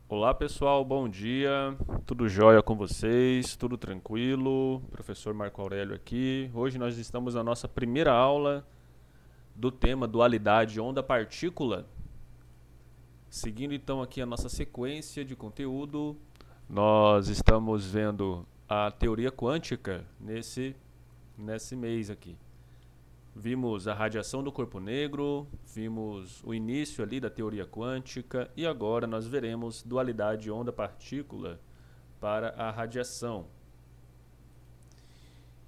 Olá pessoal, bom dia. Tudo jóia com vocês? Tudo tranquilo? Professor Marco Aurélio aqui. Hoje nós estamos na nossa primeira aula do tema dualidade onda-partícula. Seguindo então aqui a nossa sequência de conteúdo, nós estamos vendo a teoria quântica nesse mês aqui. Vimos a radiação do corpo negro, vimos o início ali da teoria quântica e agora nós veremos dualidade onda-partícula para a radiação.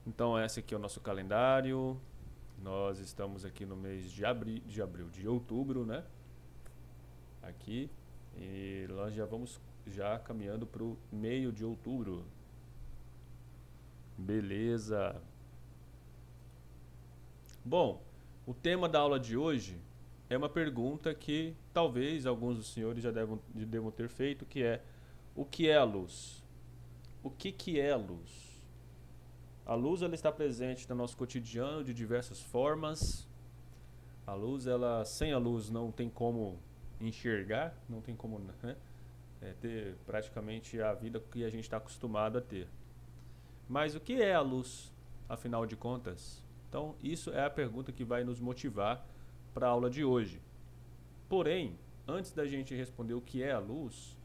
Então esse aqui é o nosso calendário. Nós estamos aqui no mês de outubro, né? Aqui e nós já vamos caminhando para o meio de outubro. Beleza. Bom, o tema da aula de hoje é uma pergunta que talvez alguns dos senhores já devam ter feito, que é: o que é a luz? O que é a luz? A luz ela está presente no nosso cotidiano de diversas formas. A luz, sem a luz não tem como enxergar, não tem como, né, ter praticamente a vida que a gente está acostumado a ter. Mas o que é a luz, afinal de contas? Então, isso é a pergunta que vai nos motivar para a aula de hoje. Porém, antes da gente responder o que é a luz,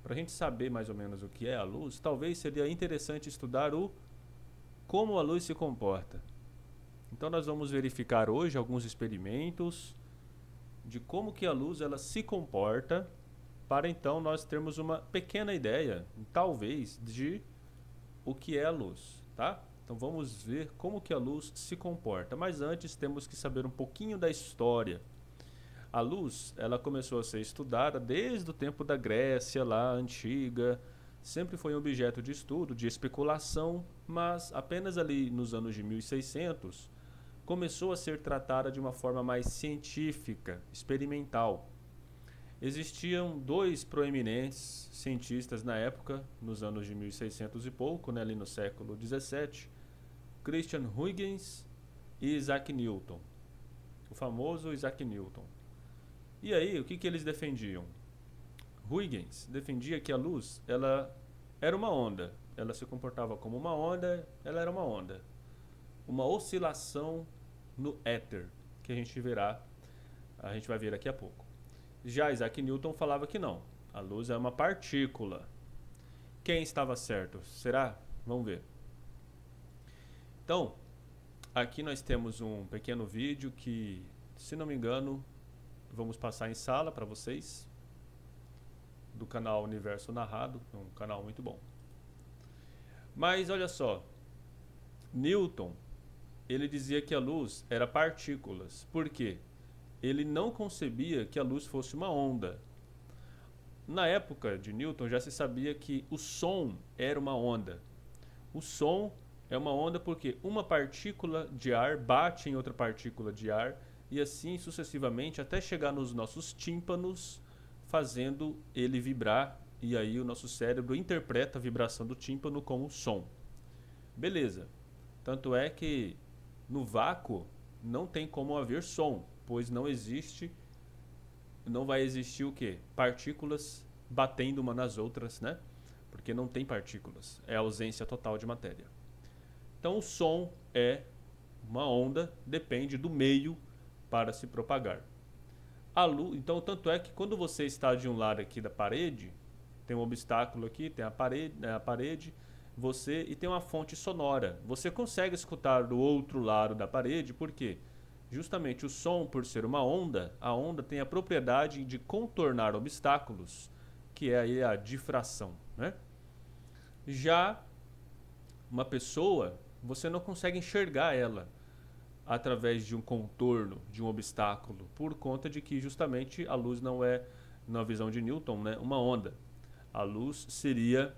para a gente saber mais ou menos o que é a luz, talvez seria interessante estudar o como a luz se comporta. Então nós vamos verificar hoje alguns experimentos de como que a luz ela se comporta para então nós termos uma pequena ideia, talvez, de o que é a luz, tá? Então vamos ver como que a luz se comporta. Mas antes temos que saber um pouquinho da história. A luz, ela começou a ser estudada desde o tempo da Grécia lá antiga. Sempre foi um objeto de estudo, de especulação, mas apenas ali nos anos de 1600 começou a ser tratada de uma forma mais científica, experimental. Existiam dois proeminentes cientistas na época, nos anos de 1600 e pouco, né, ali no século 17, Christian Huygens e Isaac Newton, o famoso Isaac Newton. E aí, o que eles defendiam? Huygens defendia que a luz ela era uma onda, ela se comportava como uma onda, ela era uma oscilação no éter, que a gente vai ver daqui a pouco. Já Isaac Newton falava que não, a luz é uma partícula. Quem estava certo? Será? Vamos ver. Então, aqui nós temos um pequeno vídeo que, se não me engano, vamos passar em sala para vocês, do canal Universo Narrado, um canal muito bom. Mas olha só, Newton, ele dizia que a luz era partículas. Por quê? Ele não concebia que a luz fosse uma onda. Na época de Newton já se sabia que o som era uma onda. O som é uma onda porque uma partícula de ar bate em outra partícula de ar e assim sucessivamente até chegar nos nossos tímpanos, fazendo ele vibrar, e aí o nosso cérebro interpreta a vibração do tímpano como som. Beleza. Tanto é que no vácuo não tem como haver som, pois não vai existir o quê? Partículas batendo uma nas outras, né? Porque não tem partículas, é a ausência total de matéria. Então o som é uma onda, depende do meio para se propagar. A luz, então tanto é que quando você está de um lado aqui da parede, tem um obstáculo aqui, tem a parede, você e tem uma fonte sonora. Você consegue escutar do outro lado da parede, por quê? Justamente o som, por ser uma onda, a onda tem a propriedade de contornar obstáculos, que é aí a difração, né? Já uma pessoa, você não consegue enxergar ela através de um contorno, de um obstáculo, por conta de que justamente a luz não é, na visão de Newton, né, uma onda. A luz seria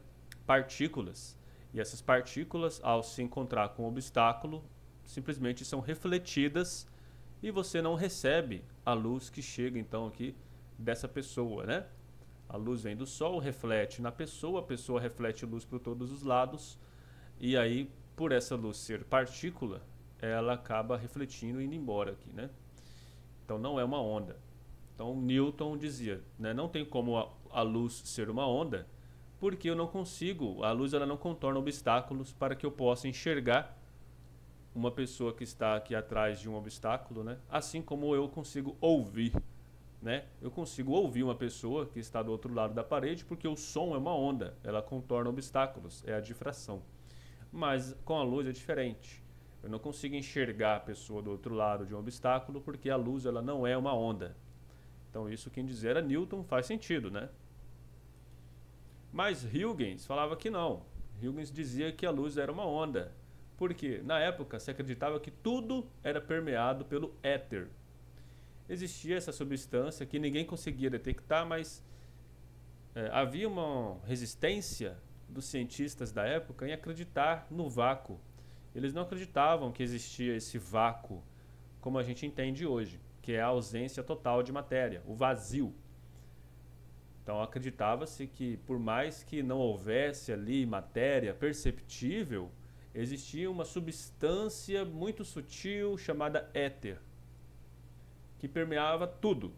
partículas. E essas partículas, ao se encontrar com o obstáculo, simplesmente são refletidas e você não recebe a luz que chega então aqui dessa pessoa, né? A luz vem do sol, reflete na pessoa, a pessoa reflete luz por todos os lados e aí, por essa luz ser partícula, ela acaba refletindo e indo embora aqui, né? Então não é uma onda. Então Newton dizia, né, não tem como a luz ser uma onda, porque eu não consigo, a luz ela não contorna obstáculos para que eu possa enxergar uma pessoa que está aqui atrás de um obstáculo, né? Assim como eu consigo ouvir, né? Eu consigo ouvir uma pessoa que está do outro lado da parede porque o som é uma onda, ela contorna obstáculos, é a difração. Mas com a luz é diferente. Eu não consigo enxergar a pessoa do outro lado de um obstáculo porque a luz ela não é uma onda. Então isso quem dizer era Newton faz sentido, né? Mas Huygens falava que não. Huygens dizia que a luz era uma onda. Porque na época se acreditava que tudo era permeado pelo éter. Existia essa substância que ninguém conseguia detectar, mas havia uma resistência dos cientistas da época em acreditar no vácuo. Eles não acreditavam que existia esse vácuo como a gente entende hoje, que é a ausência total de matéria, o vazio. Então acreditava-se que por mais que não houvesse ali matéria perceptível, existia uma substância muito sutil chamada éter, que permeava tudo,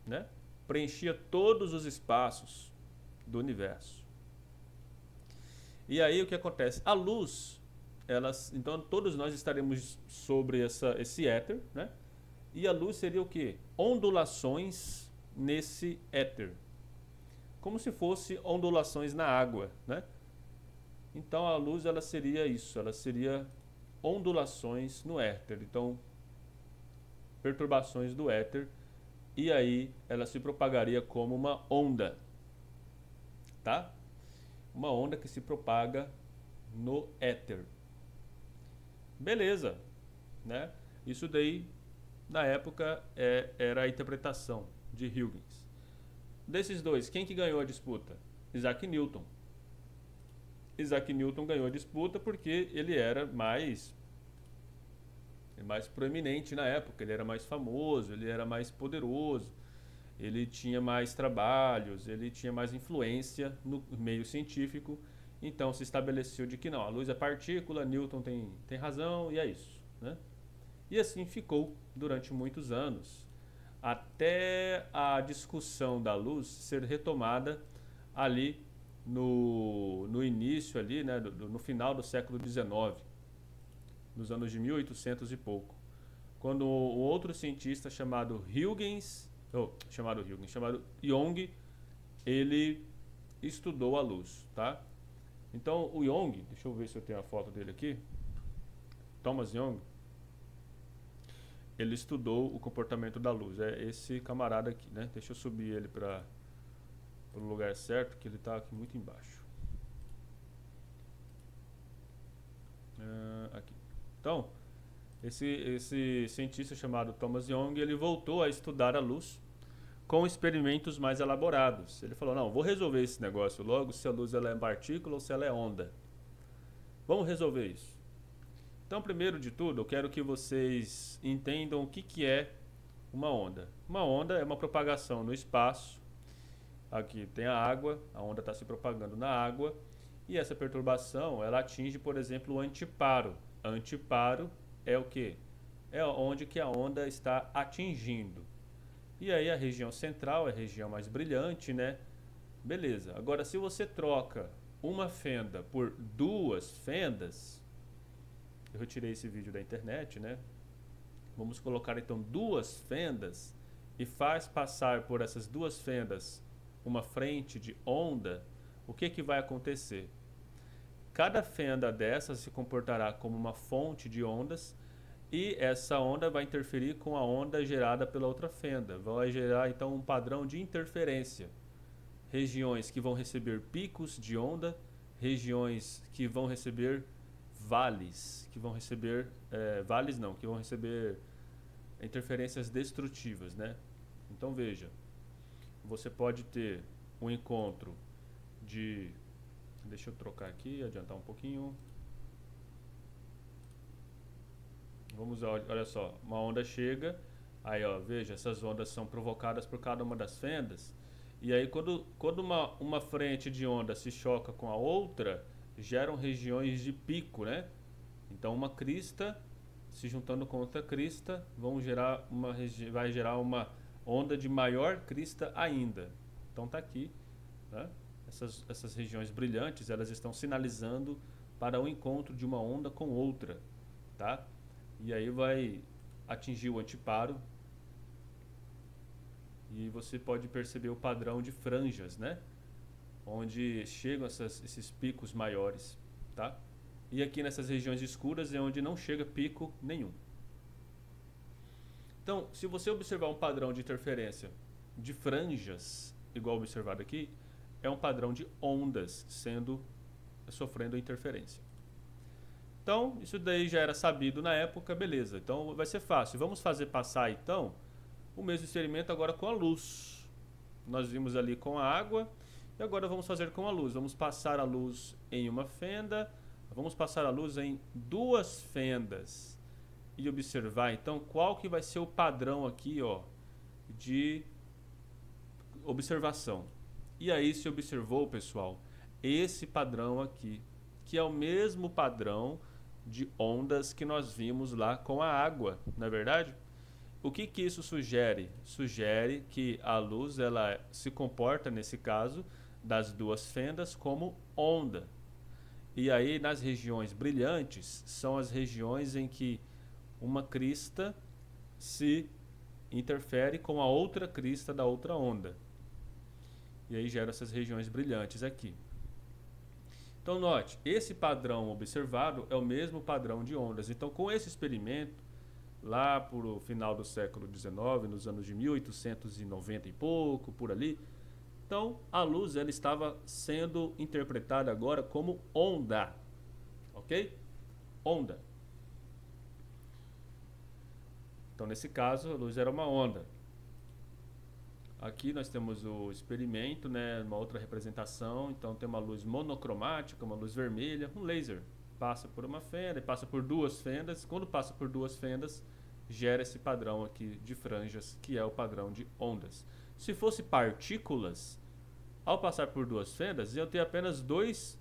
né? Preenchia todos os espaços do universo. E aí o que acontece? A luz, então todos nós estaremos sobre esse éter, né? E a luz seria o quê? Ondulações nesse éter. Como se fosse ondulações na água, né? Então a luz ela seria isso, ela seria ondulações no éter. Então perturbações do éter e aí ela se propagaria como uma onda, tá? Uma onda que se propaga no éter. Beleza, né? Isso daí na época era a interpretação de Huygens. Desses dois, quem que ganhou a disputa? Isaac Newton. Isaac Newton ganhou a disputa porque ele era mais proeminente na época, ele era mais famoso, ele era mais poderoso, ele tinha mais trabalhos, ele tinha mais influência no meio científico, então se estabeleceu de que não, a luz é partícula, Newton tem razão e é isso, né? E assim ficou durante muitos anos, até a discussão da luz ser retomada ali no início ali, né, no final do século XIX, nos anos de 1800 e pouco, quando um outro cientista chamado chamado Young, ele estudou a luz, tá? Então o Young, deixa eu ver se eu tenho a foto dele aqui, Thomas Young, ele estudou o comportamento da luz, é esse camarada aqui, né? Deixa eu subir ele para o lugar certo, que ele está aqui muito embaixo. Aqui. Então, esse cientista chamado Thomas Young, ele voltou a estudar a luz com experimentos mais elaborados. Ele falou, não, vou resolver esse negócio logo, se a luz ela é partícula ou se ela é onda. Vamos resolver isso. Então, primeiro de tudo, eu quero que vocês entendam o que é uma onda. Uma onda é uma propagação no espaço. Aqui tem a água, a onda está se propagando na água. E essa perturbação, ela atinge, por exemplo, o antiparo. Antiparo é o quê? É onde que a onda está atingindo. E aí a região central é a região mais brilhante, né? Beleza. Agora, se você troca uma fenda por duas fendas, eu retirei esse vídeo da internet, né? Vamos colocar então duas fendas e faz passar por essas duas fendas uma frente de onda, o que que vai acontecer? Cada fenda dessas se comportará como uma fonte de ondas e essa onda vai interferir com a onda gerada pela outra fenda. Vai gerar então um padrão de interferência. Regiões que vão receber picos de onda, regiões que vão receber vales, que vão receber que vão receber interferências destrutivas, né? Então veja, você pode ter um encontro de, deixa eu trocar aqui, adiantar um pouquinho. Vamos, olha só, uma onda chega, aí ó, veja, essas ondas são provocadas por cada uma das fendas, e aí quando uma frente de onda se choca com a outra, geram regiões de pico, né? Então uma crista se juntando com outra crista vai gerar uma onda de maior crista ainda. Então está aqui, né? Essas regiões brilhantes, elas estão sinalizando para o encontro de uma onda com outra, tá? E aí vai atingir o antiparo e você pode perceber o padrão de franjas, né? Onde chegam esses picos maiores, tá? E aqui nessas regiões escuras é onde não chega pico nenhum. Então, se você observar um padrão de interferência de franjas, igual observado aqui, é um padrão de ondas sofrendo interferência. Então, isso daí já era sabido na época, beleza. Então, vai ser fácil. Vamos fazer passar, então, o mesmo experimento agora com a luz. Nós vimos ali com a água e agora vamos fazer com a luz. Vamos passar a luz em uma fenda, vamos passar a luz em duas fendas e observar, então, qual que vai ser o padrão aqui, ó, de observação. E aí se observou, pessoal, esse padrão aqui, que é o mesmo padrão de ondas que nós vimos lá com a água, não é verdade? O que que isso sugere? Sugere que a luz, ela se comporta, nesse caso, das duas fendas como onda. E aí nas regiões brilhantes, são as regiões em que uma crista se interfere com a outra crista da outra onda. E aí gera essas regiões brilhantes aqui. Então note, esse padrão observado é o mesmo padrão de ondas. Então com esse experimento, lá por o final do século XIX, nos anos de 1890 e pouco, por ali, então a luz ela estava sendo interpretada agora como onda, ok? Onda. Então nesse caso a luz era uma onda. Aqui nós temos o experimento, né, uma outra representação. Então tem uma luz monocromática, uma luz vermelha, um laser. Passa por uma fenda e passa por duas fendas. Quando passa por duas fendas, gera esse padrão aqui de franjas, que é o padrão de ondas. Se fosse partículas, ao passar por duas fendas, iam ter apenas duas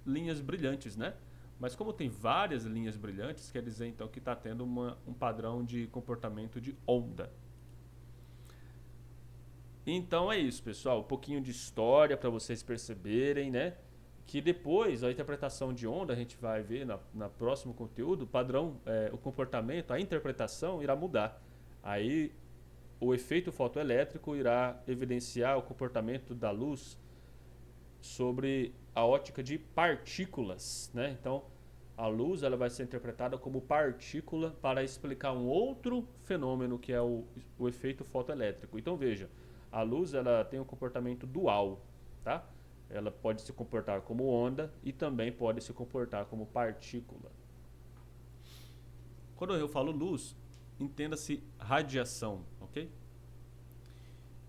linhas brilhantes, né? Mas como tem várias linhas brilhantes, quer dizer então que está tendo um padrão de comportamento de onda. Então é isso, pessoal, um pouquinho de história para vocês perceberem, né? Que depois a interpretação de onda, a gente vai ver na próximo conteúdo, o padrão, o comportamento, a interpretação irá mudar. Aí o efeito fotoelétrico irá evidenciar o comportamento da luz sobre a ótica de partículas, né? Então a luz ela vai ser interpretada como partícula para explicar um outro fenômeno que é o efeito fotoelétrico. Então veja, a luz ela tem um comportamento dual, tá? Ela pode se comportar como onda e também pode se comportar como partícula. Quando eu falo luz, entenda-se radiação, ok?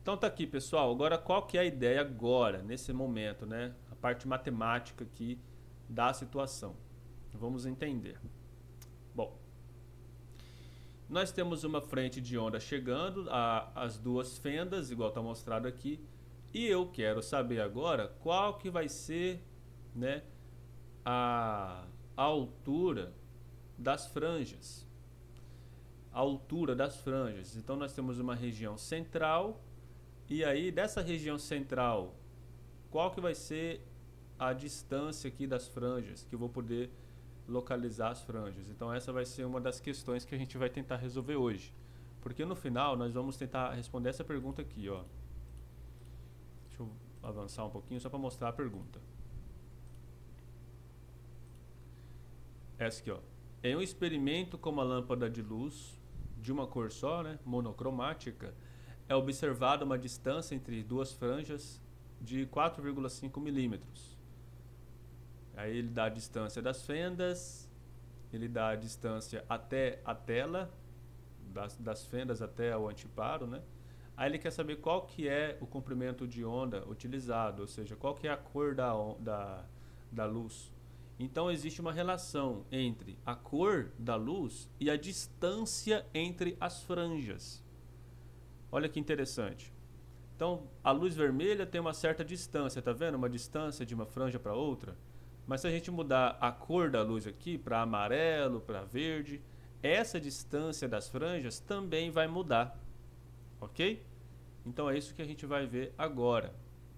Então tá aqui, pessoal. Agora qual que é a ideia agora, nesse momento, né? A parte matemática aqui da situação. Vamos entender. Bom, nós temos uma frente de onda chegando às duas fendas, igual está mostrado aqui. E eu quero saber agora qual que vai ser, né, a altura das franjas. A altura das franjas. Então nós temos uma região central. E aí dessa região central, qual que vai ser a distância aqui das franjas, que eu vou poder localizar as franjas. Então essa vai ser uma das questões que a gente vai tentar resolver hoje. Porque no final nós vamos tentar responder essa pergunta aqui, ó. Deixa eu avançar um pouquinho só para mostrar a pergunta. Essa aqui, ó. Em um experimento com uma lâmpada de luz de uma cor só, né, monocromática, é observada uma distância entre duas franjas de 4,5 milímetros. Aí ele dá a distância das fendas, ele dá a distância até a tela, das fendas até o antiparo, né? Aí ele quer saber qual que é o comprimento de onda utilizado, ou seja, qual que é a cor da luz. Então existe uma relação entre a cor da luz e a distância entre as franjas. Olha que interessante. Então a luz vermelha tem uma certa distância, tá vendo? Uma distância de uma franja para outra. Mas se a gente mudar a cor da luz aqui para amarelo, para verde, essa distância das franjas também vai mudar, ok? Então é isso que a gente vai ver agora,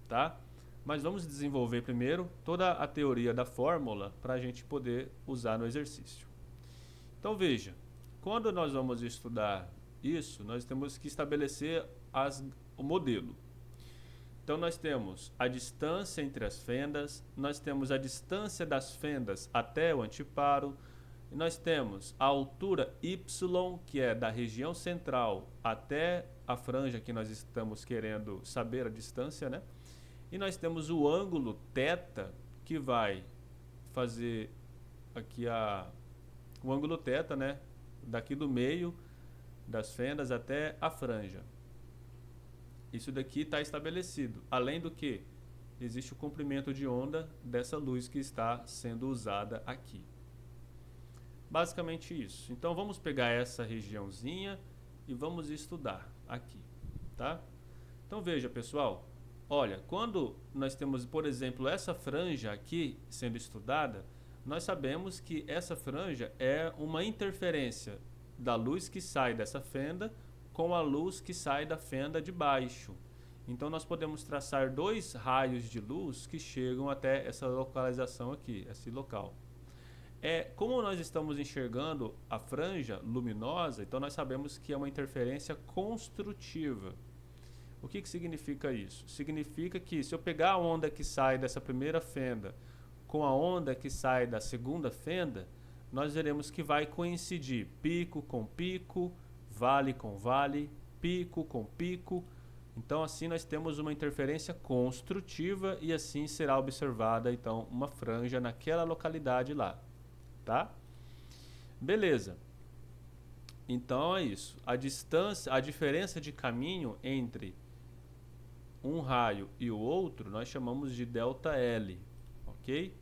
tá? Mas vamos desenvolver primeiro toda a teoria da fórmula para a gente poder usar no exercício. Então veja, quando nós vamos estudar isso, nós temos que estabelecer o modelo. Então nós temos a distância entre as fendas, nós temos a distância das fendas até o anteparo, e nós temos a altura y, que é da região central até a franja que nós estamos querendo saber a distância, né? E nós temos o ângulo θ, que vai fazer aqui o ângulo θ, né? Daqui do meio das fendas até a franja. Isso daqui está estabelecido. Além do que, existe o comprimento de onda dessa luz que está sendo usada aqui. Basicamente isso. Então vamos pegar essa regiãozinha e vamos estudar aqui, tá? Então veja, pessoal, olha, quando nós temos, por exemplo, essa franja aqui sendo estudada, nós sabemos que essa franja é uma interferência da luz que sai dessa fenda com a luz que sai da fenda de baixo. Então nós podemos traçar dois raios de luz que chegam até essa localização aqui, esse local. Como nós estamos enxergando a franja luminosa, então nós sabemos que é uma interferência construtiva. O que significa isso? Significa que se eu pegar a onda que sai dessa primeira fenda com a onda que sai da segunda fenda, nós veremos que vai coincidir pico com pico, vale com vale, pico com pico. Então assim nós temos uma interferência construtiva e assim será observada então uma franja naquela localidade lá, tá? Beleza. Então é isso. A distância, a diferença de caminho entre um raio e o outro nós chamamos de ΔL, ok?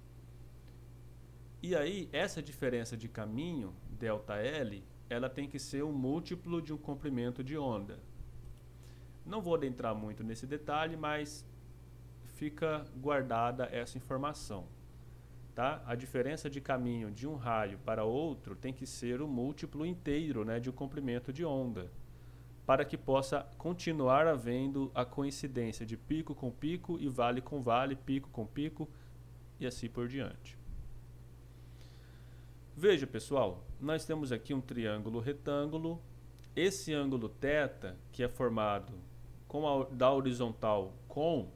E aí essa diferença de caminho, ΔL, ela tem que ser um múltiplo de um comprimento de onda. Não vou adentrar muito nesse detalhe, mas fica guardada essa informação, tá? A diferença de caminho de um raio para outro tem que ser o múltiplo inteiro, né, de um comprimento de onda, para que possa continuar havendo a coincidência de pico com pico e vale com vale, pico com pico e assim por diante. Veja, pessoal, nós temos aqui um triângulo retângulo. Esse ângulo θ, que é formado da horizontal com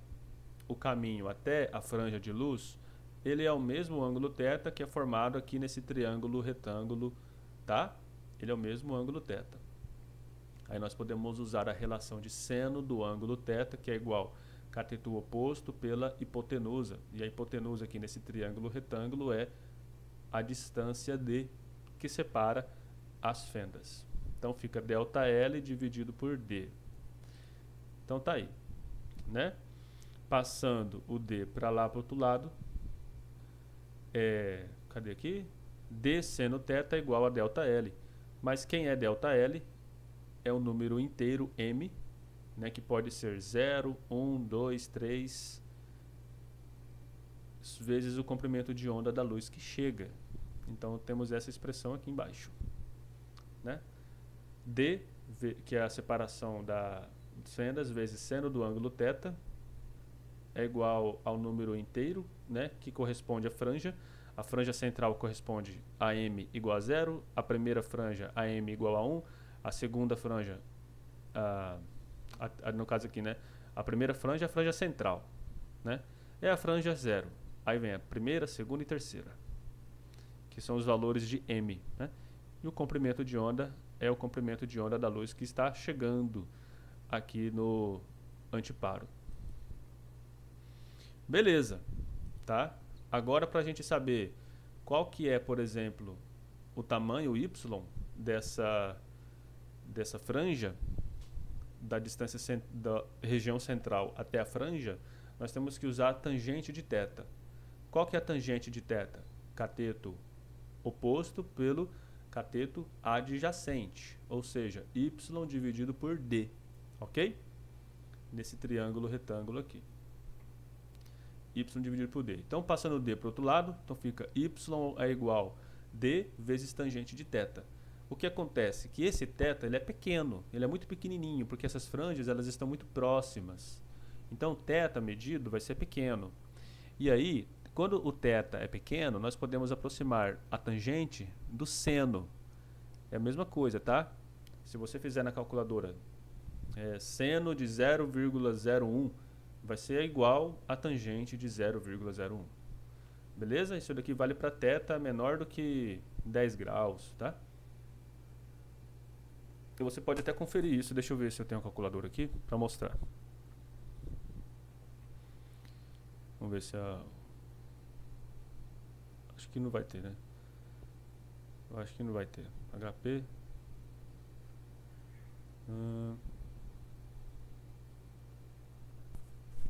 o caminho até a franja de luz, ele é o mesmo ângulo θ que é formado aqui nesse triângulo retângulo, tá? Ele é o mesmo ângulo θ. Aí nós podemos usar a relação de seno do ângulo θ, que é igual cateto oposto pela hipotenusa. E a hipotenusa aqui nesse triângulo retângulo é a distância que separa as fendas. Então fica ΔL dividido por D. Então tá aí, né? Passando o D para lá para o outro lado, cadê aqui? D seno θ é igual a ΔL. Mas quem é ΔL é um número inteiro M, né, que pode ser 0, 1, 2, 3 vezes o comprimento de onda da luz que chega. Então temos essa expressão aqui embaixo, né? D, que é a separação das fendas, vezes seno do ângulo θ, é igual ao número inteiro, né, que corresponde à franja. A franja central corresponde a M igual a 0, a primeira franja a M igual a 1, a segunda franja, no caso aqui, né, a primeira franja é a franja central, né, é a franja 0. Aí vem a primeira, segunda e terceira, que são os valores de M, né? E o comprimento de onda é o comprimento de onda da luz que está chegando aqui no anteparo. Beleza, tá? Agora, para a gente saber qual que é, por exemplo, o tamanho Y dessa franja, da distância da região central até a franja, nós temos que usar a tangente de θ. Qual que é a tangente de θ? Cateto oposto pelo cateto adjacente, ou seja, Y dividido por D, ok? Nesse triângulo retângulo aqui. Y dividido por D. Então, passando D para o outro lado, então fica Y é igual D vezes tangente de θ. O que acontece? Que esse θ ele é pequeno, ele é muito pequenininho, porque essas franjas elas estão muito próximas. Então, o θ medido vai ser pequeno. E aí, quando o θ é pequeno, nós podemos aproximar a tangente do seno. É a mesma coisa, tá? Se você fizer na calculadora seno de 0,01, vai ser igual a tangente de 0,01. Beleza? Isso daqui vale para θ menor do que 10 graus, tá? E você pode até conferir isso. Deixa eu ver se eu tenho a calculadora aqui para mostrar. Vamos ver se a... Acho que não vai ter, né? Eu acho que não vai ter. HP.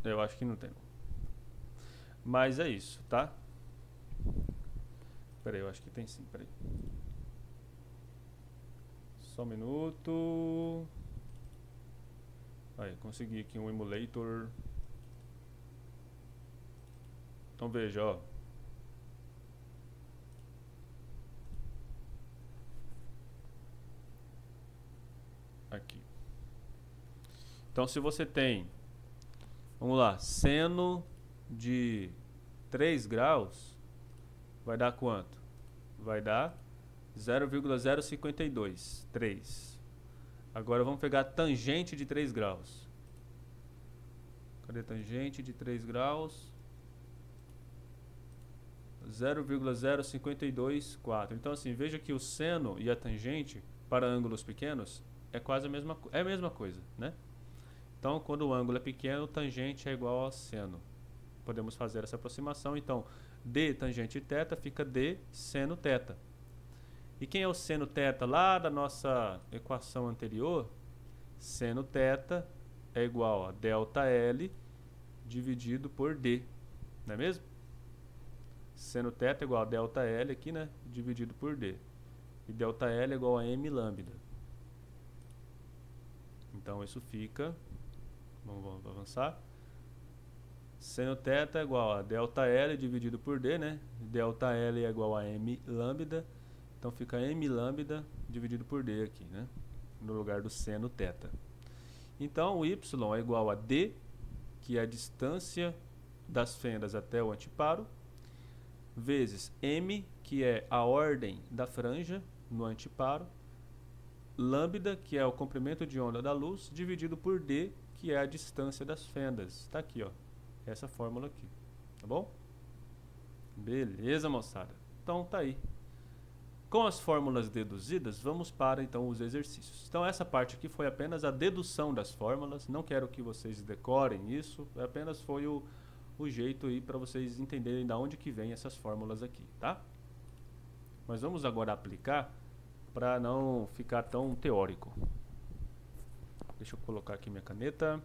Eu acho que não tem. Mas é isso, tá? Peraí, eu acho que tem sim. Peraí. Só um minuto. Aí, consegui aqui um emulator. Então veja, ó. Aqui. Então se você tem, vamos lá, seno de 3 graus, vai dar quanto? Vai dar 0,052, 3. Agora vamos pegar a tangente de 3 graus. Cadê a tangente de 3 graus? 0,0524. Então assim, veja que o seno e a tangente para ângulos pequenos é quase a mesma coisa, né? Então, quando o ângulo é pequeno, tangente é igual a seno. Podemos fazer essa aproximação. Então, d tangente θ fica d seno θ. E quem é o seno θ lá da nossa equação anterior? Seno θ é igual a ΔL dividido por d, não é mesmo? Seno θ é igual a ΔL aqui, né? Dividido por d. E ΔL é igual a m lambda. Então isso fica, vamos avançar. Seno θ é igual a ΔL dividido por d, né? ΔL é igual a m lambda. Então fica m lambda dividido por d aqui, né? No lugar do seno θ. Então o y é igual a d, que é a distância das fendas até o anteparo, vezes m, que é a ordem da franja no anteparo, lambda, que é o comprimento de onda da luz, dividido por d, que é a distância das fendas. Está aqui, ó, essa fórmula aqui, tá bom? Beleza, moçada? Então tá aí. Com as fórmulas deduzidas, vamos para então os exercícios. Então essa parte aqui foi apenas a dedução das fórmulas, não quero que vocês decorem isso, apenas foi o jeito aí para vocês entenderem de onde que vem essas fórmulas aqui, tá? Mas vamos agora aplicar para não ficar tão teórico. Deixa eu colocar aqui minha caneta.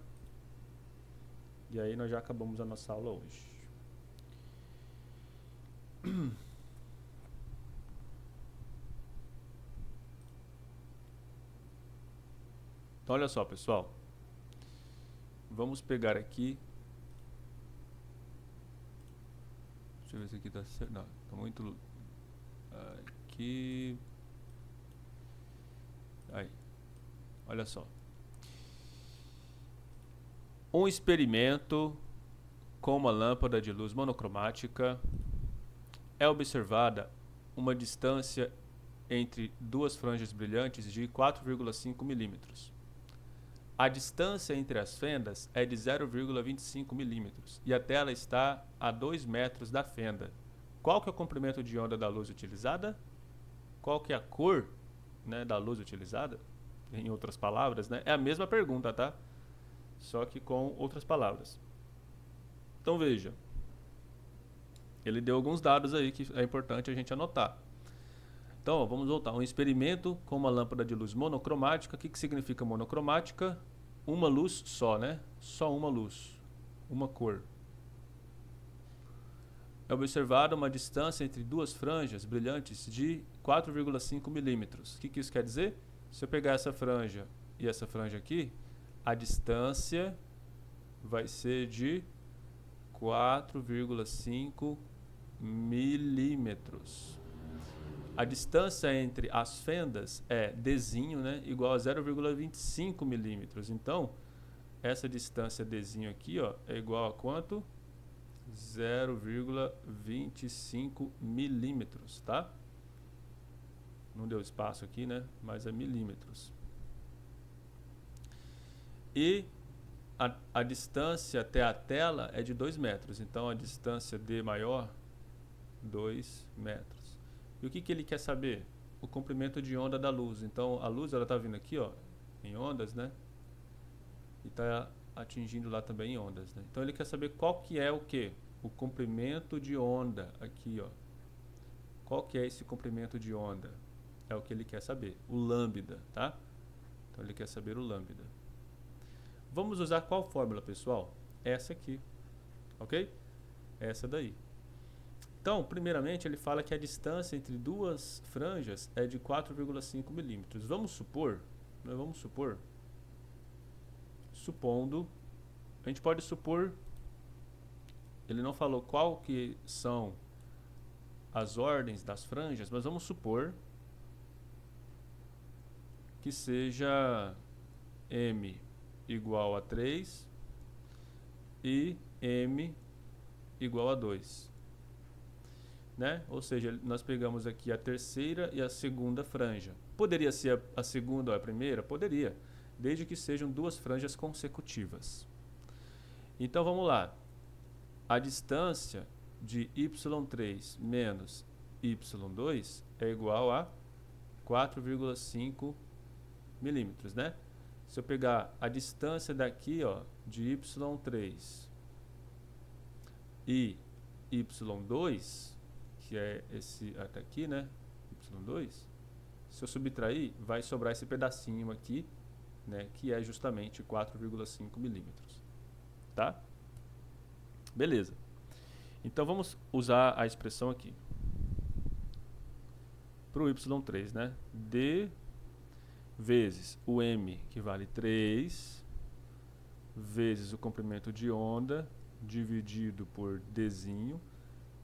E aí nós já acabamos a nossa aula hoje. Então olha só, pessoal. Vamos pegar aqui. Deixa eu ver se aqui tá certo. Não, tá muito... Aqui... Aí. Olha só. Um experimento com uma lâmpada de luz monocromática é observada uma distância entre duas franjas brilhantes de 4,5 milímetros. A distância entre as fendas é de 0,25 milímetros e a tela está a 2 metros da fenda. Qual que é o comprimento de onda da luz utilizada? Qual que é a cor, né, da luz utilizada? Em outras palavras, né? É a mesma pergunta, tá? Só que com outras palavras. Então veja, ele deu alguns dados aí que é importante a gente anotar. Então, ó, vamos voltar. Um experimento com uma lâmpada de luz monocromática. O que significa monocromática? Uma luz só, né? Só uma luz, uma cor. É observada uma distância entre duas franjas brilhantes de 4,5 milímetros. O que isso quer dizer? Se eu pegar essa franja e essa franja aqui, a distância vai ser de 4,5 milímetros. A distância entre as fendas é Dzinho, né, igual a 0,25 milímetros. Então, essa distância Dzinho aqui, ó, é igual a quanto? 0,25 milímetros, tá? Não deu espaço aqui, né? Mas é milímetros. E a distância até a tela é de 2 metros. Então, a distância D maior, 2 metros. E o que ele quer saber? O comprimento de onda da luz. Então, a luz ela está vindo aqui, ó, em ondas, né? E está atingindo lá também em ondas, né? Então, ele quer saber qual que é o quê? O comprimento de onda aqui, ó. Qual que é esse comprimento de onda? É o que ele quer saber, o lambda, tá? Então ele quer saber o lambda. Vamos usar qual fórmula, pessoal? Essa aqui, ok? Essa daí. Então, primeiramente, ele fala que a distância entre duas franjas é de 4,5 milímetros. Supondo, a gente pode supor, ele não falou qual que são as ordens das franjas, mas vamos supor que seja M igual a 3 e M igual a 2. Né? Ou seja, nós pegamos aqui a terceira e a segunda franja. Poderia ser a segunda ou a primeira? Poderia, desde que sejam duas franjas consecutivas. Então vamos lá. A distância de y3 menos y2 é igual a 4,5 milímetros, né? Se eu pegar a distância daqui, ó, de y3 e y2, que é esse até aqui, né? y2, se eu subtrair, vai sobrar esse pedacinho aqui, né? Que é justamente 4,5 milímetros, tá? Beleza. Então vamos usar a expressão aqui para o y3, né? D vezes o m, que vale 3, vezes o comprimento de onda, dividido por Dzinho,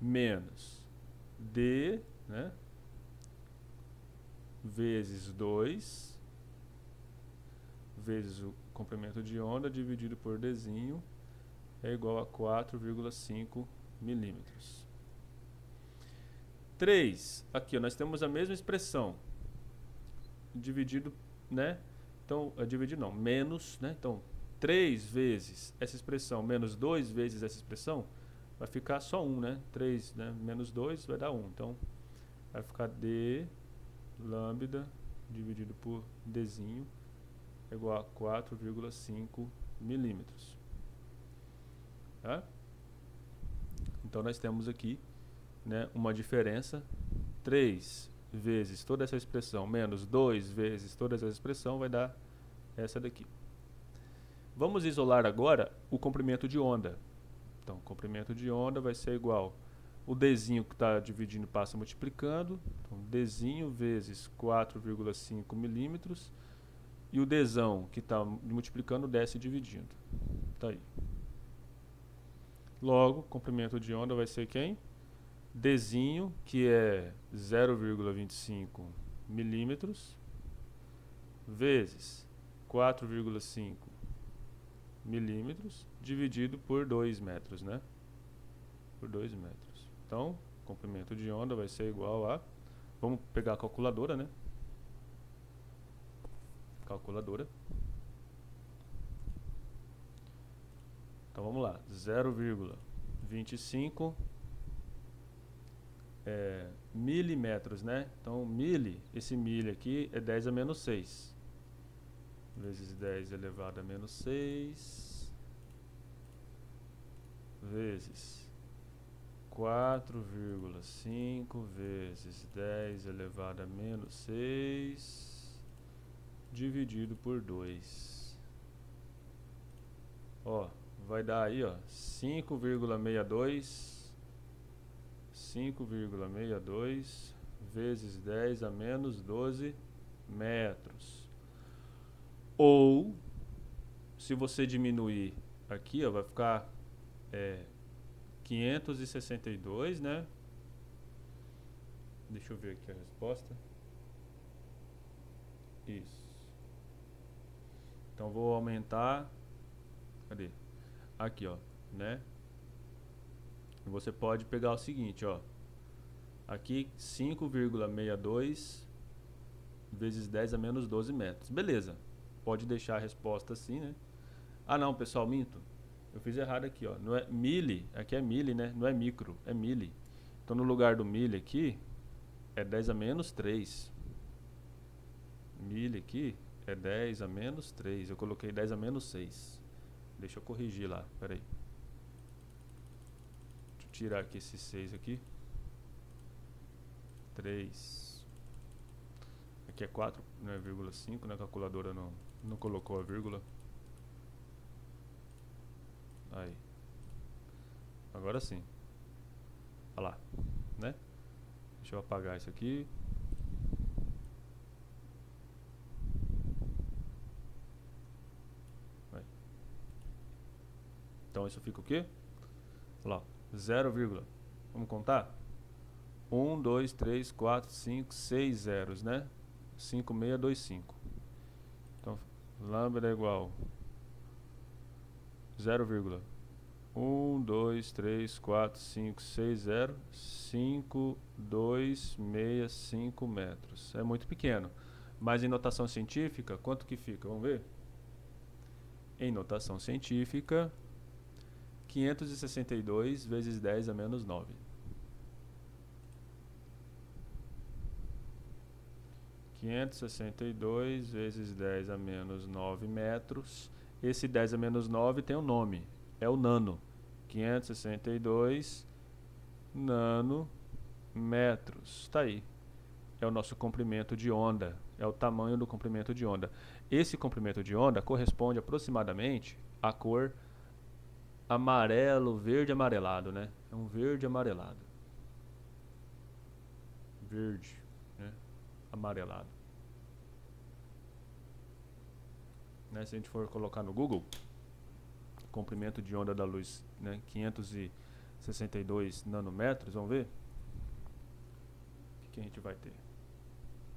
menos D, né? Vezes 2, vezes o comprimento de onda, dividido por Dzinho, é igual a 4,5 milímetros. 3, aqui ó, nós temos a mesma expressão, dividido, né? Então, dividido não, menos, né? Então, 3 vezes essa expressão menos 2 vezes essa expressão, vai ficar só 1, né? 3, né? Menos 2 vai dar 1. Então, vai ficar D lambda dividido por Dzinho é igual a 4,5 milímetros. Tá? Então, nós temos aqui, né, uma diferença. 3 vezes toda essa expressão menos 2 vezes toda essa expressão vai dar essa daqui. Vamos isolar agora o comprimento de onda. Então, o comprimento de onda vai ser igual o Dzinho que está dividindo passa multiplicando. Então, Dzinho vezes 4,5 milímetros. E o Dzão que está multiplicando desce dividindo. Tá aí. Logo, o comprimento de onda vai ser quem? Dzinho, que é 0,25 milímetros, vezes 4,5 milímetros, dividido por 2 metros, né? Por 2 metros. Então, o comprimento de onda vai ser igual a... Vamos pegar a calculadora, né? Calculadora. Então, vamos lá. 0,25 milímetros, né? Então, esse mili aqui é 10 a menos 6. Vezes 10 elevado a menos 6. Vezes 4,5 vezes 10 elevado a menos 6. Dividido por 2. Ó, vai dar aí, ó, 5,62 vezes 10 a menos 12 metros. Ou, se você diminuir aqui, ó, vai ficar 562, né? Deixa eu ver aqui a resposta. Isso. Então vou aumentar. Cadê? Aqui, ó, né? E você pode pegar o seguinte, ó. Aqui 5,62 vezes 10 a menos 12 metros. Beleza. Pode deixar a resposta assim, né? Ah, não, pessoal, minto. Eu fiz errado aqui, ó. Não é mili, aqui é mili, né? Não é micro, é mili. Então no lugar do mili aqui é 10 a menos 3. Mili aqui é 10 a menos 3. Eu coloquei 10 a menos 6. Deixa eu corrigir lá, peraí. Deixa eu tirar aqui esse 6 aqui. 3. Aqui é 4, não é vírgula 5, né? A calculadora não colocou a vírgula. Aí. Agora sim. Olha lá, né? Deixa eu apagar isso aqui. Aí. Então isso fica o quê? Olha lá, 0, vamos contar? 1, 2, 3, 4, 5, 6 zeros, né? 5625. Então, lambda é igual 0, 1, 2, 3, 4, 5, 6, 0, 5, 2, 6, 5 metros. É muito pequeno. Mas em notação científica, quanto que fica? Vamos ver? Em notação científica, 562 vezes 10 a menos 9. 562 vezes 10 a menos 9 metros. Esse 10 a menos 9 tem um nome, é o nano. 562 nanômetros. Está aí. É o nosso comprimento de onda, é o tamanho do comprimento de onda. Esse comprimento de onda corresponde aproximadamente à cor amarelo, verde amarelado, né? É um verde amarelado. Verde, né? Amarelado. Né? Se a gente for colocar no Google, comprimento de onda da luz, né? 562 nanômetros, vamos ver? O que a gente vai ter?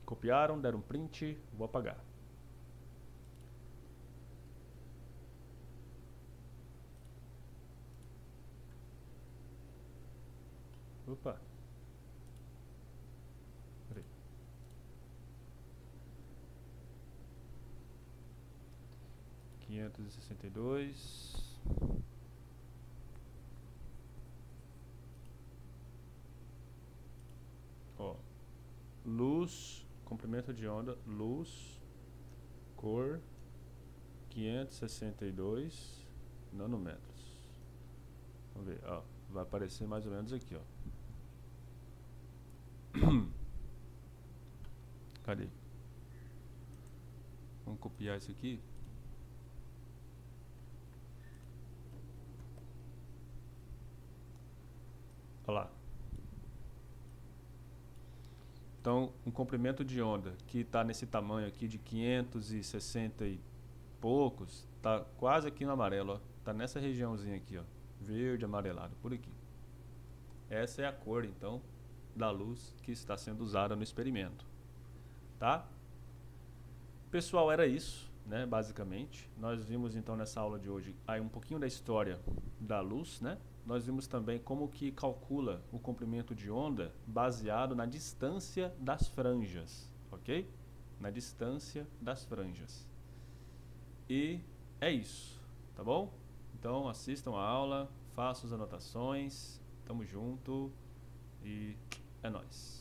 Copiaram, deram um print, vou apagar. Opa. Peraí. 562. Ó. Luz, comprimento de onda, luz, cor, 562 nanômetros. Vamos ver, ó. Vai aparecer mais ou menos aqui, ó. Cadê? Vamos copiar isso aqui. Olha lá. Então, um comprimento de onda que está nesse tamanho aqui de 560 e poucos, está quase aqui no amarelo, ó. Está nessa regiãozinha aqui, ó. Verde, amarelado, por aqui. Essa é a cor, então, da luz que está sendo usada no experimento. Tá? Pessoal, era isso, né, basicamente. Nós vimos então nessa aula de hoje aí um pouquinho da história da luz, né? Nós vimos também como que calcula o comprimento de onda baseado na distância das franjas, ok? Na distância das franjas. E é isso, tá bom? Então assistam a aula, façam as anotações, tamo junto e é nóis.